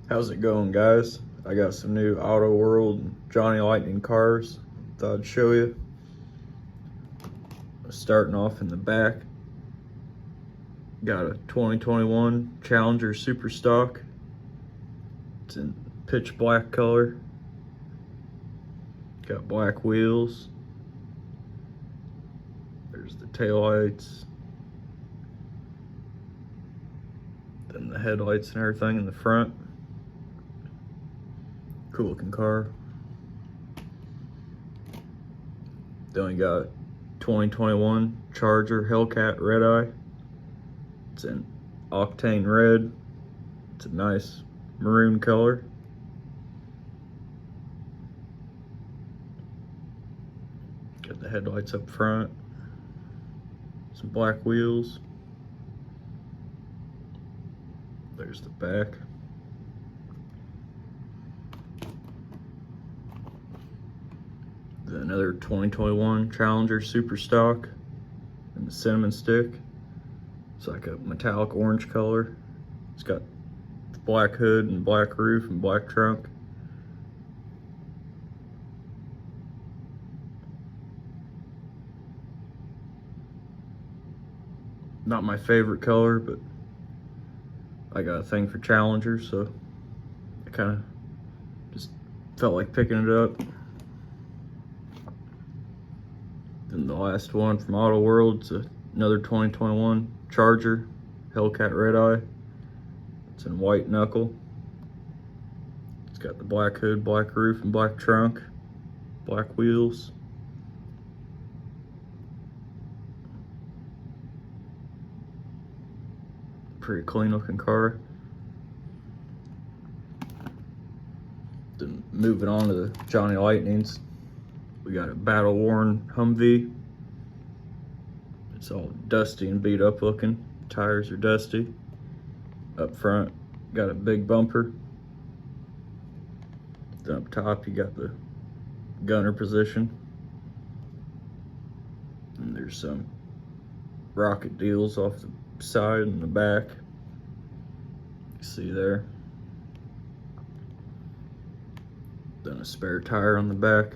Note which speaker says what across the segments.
Speaker 1: How's it going, guys? I got some new AutoWorld and Johnny Lightning cars. Thought I'd show you. Starting off in the back, got a 2021 Challenger Super Stock. It's in pitch black color. Got black wheels. There's the taillights. Then the headlights and everything in the front. Cool looking car. Then we got 2021 Charger Hellcat Red Eye. It's in octane red. It's a nice maroon color. Got the headlights up front. Some black wheels. There's the back. Then another 2021 Challenger Super Stock in the cinnamon stick. It's like a metallic orange color. It's got black hood and black roof and black trunk. Not my favorite color, but I got a thing for Challengers, so I kind of just felt like picking it up. Then the last one from AutoWorld, it's another 2021 Charger Hellcat Red Eye. It's in white knuckle. It's got the black hood, black roof, and black trunk, black wheels. Pretty clean looking car. Then moving on to the Johnny Lightnings. We got a battle-worn Humvee. It's all dusty and beat up looking. Tires are dusty. Up front, got a big bumper. Then up top, you got the gunner position. And there's some rocket deals off the side and the back. You see there. Then a spare tire on the back.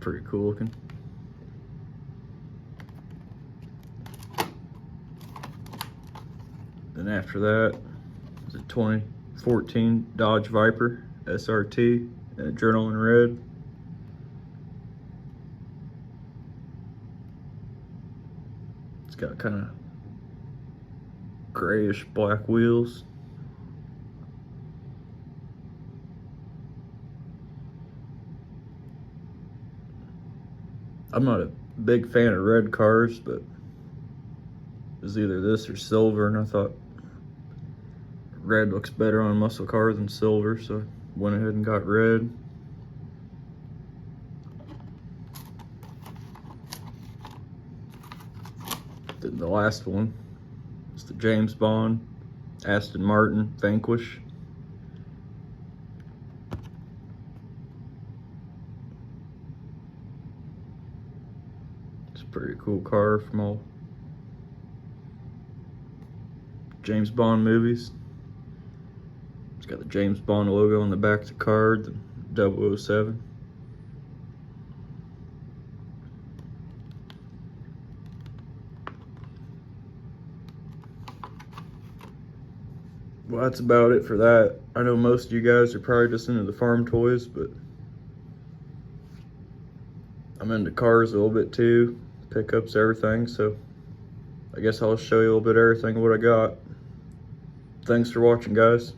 Speaker 1: Pretty cool looking. Then after that is a 2014 Dodge Viper SRT in Adrenaline Red. It's got kind of grayish black wheels. I'm not a big fan of red cars, but it was either this or silver, and I thought red looks better on a muscle car than silver, so I went ahead and got red. Then the last one is the James Bond Aston Martin Vanquish. It's a pretty cool car from all James Bond movies. It's got the James Bond logo on the back of the card, the 007. Well, that's about it for that. I know most of you guys are probably just into the farm toys, but I'm into cars a little bit too, pickups, everything, so I guess I'll show you a little bit of everything what I got. Thanks for watching, guys.